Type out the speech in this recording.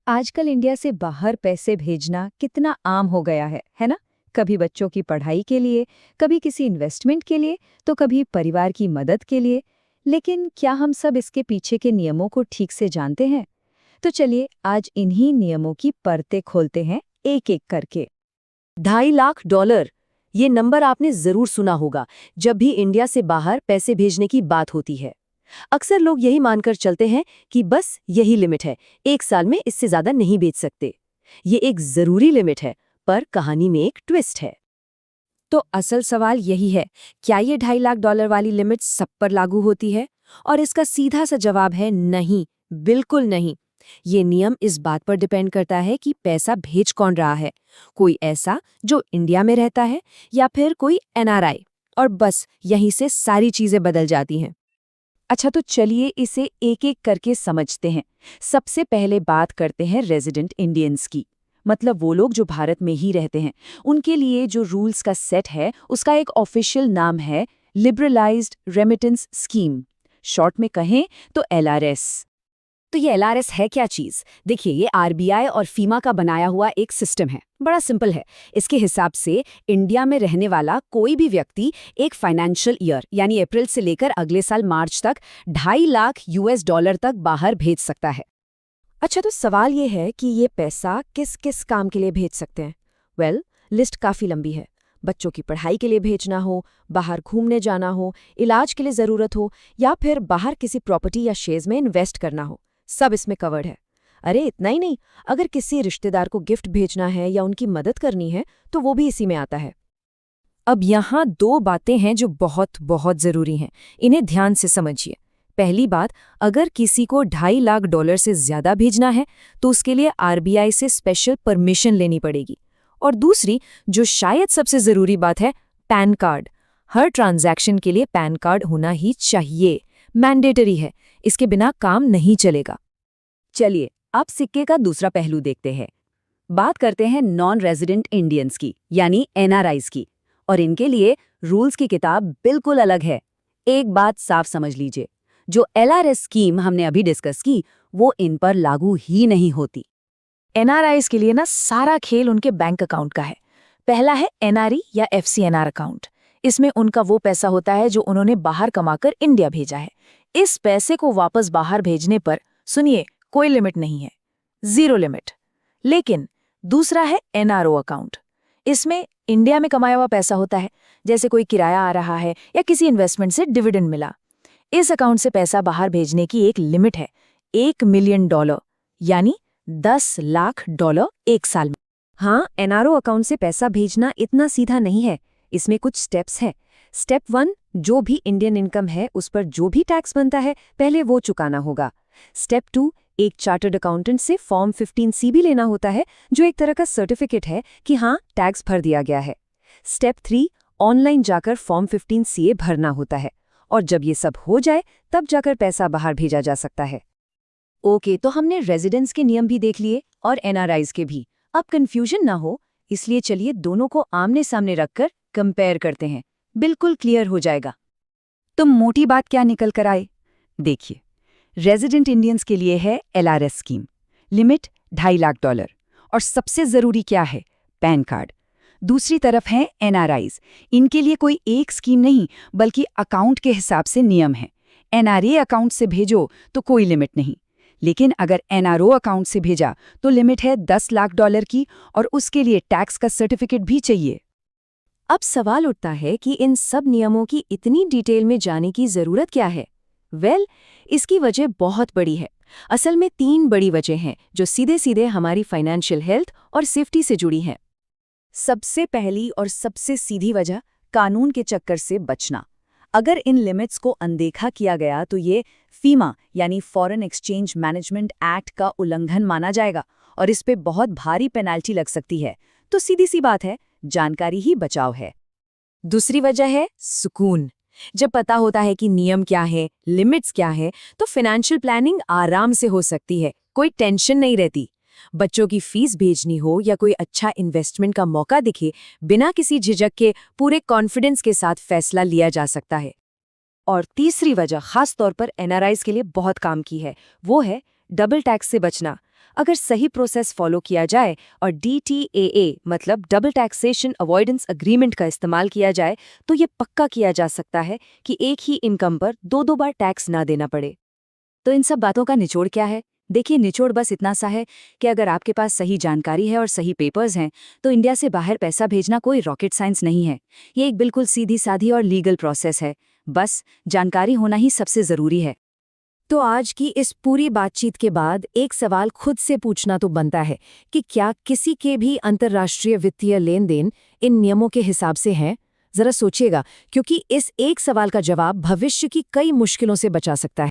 आजकल इंडिया से बाहर पैसे भेजना कितना आम हो गया है ना? कभी बच्चों की पढ़ाई के लिए, कभी किसी इन्वेस्टमेंट के लिए, तो कभी परिवार की मदद के लिए। लेकिन क्या हम सब इसके पीछे के नियमों को ठीक से जानते हैं? तो चलिए आज इन्हीं नियमों की परतें खोलते हैं एक-एक करके। $2.5 लाख, ये नंबर आपने जरूर सुना होगा जब भी इंडिया से बाहर पैसे भेजने की बात होती है। अक्सर लोग यही मानकर चलते हैं कि बस यही लिमिट है, एक साल में इससे ज्यादा नहीं भेज सकते। ये एक जरूरी लिमिट है, पर कहानी में एक ट्विस्ट है। तो असल सवाल यही है, क्या ये $2.5 लाख वाली लिमिट सब पर लागू होती है? और इसका सीधा सा जवाब है नहीं, बिल्कुल नहीं। ये नियम इस बात पर डिपेंड करता है कि पैसा भेज कौन रहा है, कोई ऐसा जो इंडिया में रहता है या फिर कोई एनआरआई। और बस यहीं से सारी चीजें बदल जाती हैं। अच्छा तो चलिए इसे एक-एक करके समझते हैं। सबसे पहले बात करते हैं रेजिडेंट इंडियंस की। मतलब वो लोग जो भारत में ही रहते हैं। उनके लिए जो रूल्स का सेट है, उसका एक ऑफिशियल नाम है लिबरलाइज्ड रेमिटेंस स्कीम। शॉर्ट में कहें तो एलआरएस। तो ये एलआरएस है क्या चीज़? देखिए, ये आरबीआई और फीमा का बनाया हुआ एक सिस्टम है। बड़ा सिंपल है। इसके हिसाब से इंडिया में रहने वाला कोई भी व्यक्ति एक फाइनेंशियल ईयर यानी अप्रैल से लेकर अगले साल मार्च तक $2.5 लाख तक बाहर भेज सकता है। अच्छा, तो सवाल ये है कि ये पैसा किस किस काम के लिए भेज सकते हैं? लिस्ट काफ़ी लंबी है। बच्चों की पढ़ाई के लिए भेजना हो, बाहर घूमने जाना हो, इलाज के लिए ज़रूरत हो, या फिर बाहर किसी प्रॉपर्टी या शेयर्स में इन्वेस्ट करना हो, सब इसमें कवर्ड है। अरे इतना ही नहीं, अगर किसी रिश्तेदार को गिफ्ट भेजना है या उनकी मदद करनी है तो वो भी इसी में आता है। अब यहाँ दो बातें हैं जो बहुत बहुत ज़रूरी हैं, इन्हें ध्यान से समझिए। पहली बात, अगर किसी को $2.5 लाख से ज़्यादा भेजना है तो उसके लिए आरबीआई से स्पेशल परमिशन लेनी पड़ेगी। और दूसरी, जो शायद सबसे ज़रूरी बात है, पैन कार्ड। हर ट्रांजैक्शन के लिए पैन कार्ड होना ही चाहिए, मैंडेटरी है, इसके बिना काम नहीं चलेगा। चलिए अब सिक्के का दूसरा पहलू देखते हैं। बात करते हैं नॉन रेजिडेंट इंडियंस की, यानी एनआरआईज की। और इनके लिए रूल्स की किताब बिल्कुल अलग है। एक बात साफ समझ लीजिए, जो एलआरएस स्कीम हमने अभी डिस्कस की, वो इन पर लागू ही नहीं होती। एनआरआईज के लिए ना सारा खेल उनके बैंक अकाउंट का है। पहला है एनआरई या एफसीएनआर अकाउंट। इसमें उनका वो पैसा होता है जो उन्होंने बाहर कमाकर इंडिया भेजा है। इस पैसे को वापस बाहर भेजने पर, सुनिए, कोई लिमिट नहीं है, जीरो लिमिट। लेकिन दूसरा है एनआरओ अकाउंट। इसमें इंडिया में कमाया हुआ पैसा होता है, जैसे कोई किराया आ रहा है या किसी इन्वेस्टमेंट से डिविडेंड मिला। इस अकाउंट से पैसा बाहर भेजने की एक लिमिट है, $1 मिलियन, यानी $10 लाख एक साल में। हाँ, एनआरओ अकाउंट से पैसा भेजना इतना सीधा नहीं है। इसमें कुछ स्टेप्स हैं। स्टेप 1, जो भी इंडियन इनकम है उस पर जो भी टैक्स बनता है पहले वो चुकाना होगा। स्टेप 2, एक चार्टर्ड अकाउंटेंट से फॉर्म 15C भी लेना होता है, जो एक तरह का सर्टिफिकेट है कि हाँ टैक्स भर दिया गया है। स्टेप 3, ऑनलाइन जाकर फॉर्म 15CA भरना होता है। और जब ये सब हो जाए तब जाकर पैसा बाहर भेजा जा सकता है। ओके, तो हमने रेजिडेंस के नियम भी देख लिए और एनआरआईज के भी। अब कंफ्यूजन ना हो, इसलिए चलिए दोनों को आमने सामने रखकर कंपेयर करते हैं। बिल्कुल क्लियर हो जाएगा। तो मोटी बात क्या निकल कर आए? देखिए, रेजिडेंट इंडियंस के लिए है एलआरएस स्कीम, लिमिट $2.5 लाख। और सबसे ज़रूरी क्या है? Pan card. दूसरी तरफ है एनआरआईज। इनके लिए कोई एक स्कीम नहीं, बल्कि अकाउंट के हिसाब से नियम है। एनआरए अकाउंट से भेजो तो कोई लिमिट नहीं, लेकिन अगर एनआरओ अकाउंट से भेजा तो लिमिट है $10 लाख की, और उसके लिए टैक्स का सर्टिफिकेट भी चाहिए। अब सवाल उठता है कि इन सब नियमों की इतनी डिटेल में जाने की ज़रूरत क्या है? इसकी वजह बहुत बड़ी है। असल में 3 बड़ी वजह हैं जो सीधे सीधे हमारी फाइनेंशियल हेल्थ और सेफ्टी से जुड़ी हैं। सबसे पहली और सबसे सीधी वजह, कानून के चक्कर से बचना। अगर इन लिमिट्स को अनदेखा किया गया तो ये फीमा यानी फॉरेन एक्सचेंज मैनेजमेंट एक्ट का उल्लंघन माना जाएगा और इस पे बहुत भारी पेनल्टी लग सकती है। तो सीधी सी बात है, जानकारी ही बचाव है। दूसरी वजह है सुकून। जब पता होता है कि नियम क्या है, लिमिट्स क्या है, तो फाइनेंशियल प्लानिंग आराम से हो सकती है, कोई टेंशन नहीं रहती। बच्चों की फीस भेजनी हो या कोई अच्छा इन्वेस्टमेंट का मौका दिखे, बिना किसी झिझक के पूरे कॉन्फिडेंस के साथ फैसला लिया जा सकता है। और तीसरी वजह खास तौर पर एनआरआईज के लिए बहुत काम की है, वो है डबल टैक्स से बचना। अगर सही प्रोसेस फॉलो किया जाए और DTAA मतलब डबल टैक्सेशन अवॉइडेंस एग्रीमेंट का इस्तेमाल किया जाए तो ये पक्का किया जा सकता है कि एक ही इनकम पर दो बार टैक्स ना देना पड़े। तो इन सब बातों का निचोड़ क्या है? देखिए, निचोड़ बस इतना सा है कि अगर आपके पास सही जानकारी है और सही पेपर्स हैं तो इंडिया से बाहर पैसा भेजना कोई रॉकेट साइंस नहीं है। ये एक बिल्कुल सीधी साधी और लीगल प्रोसेस है। बस जानकारी होना ही सबसे ज़रूरी है। तो आज की इस पूरी बातचीत के बाद एक सवाल खुद से पूछना तो बनता है कि क्या किसी के भी अंतर्राष्ट्रीय वित्तीय लेन देन इन नियमों के हिसाब से हैं? जरा सोचिएगा, क्योंकि इस एक सवाल का जवाब भविष्य की कई मुश्किलों से बचा सकता है।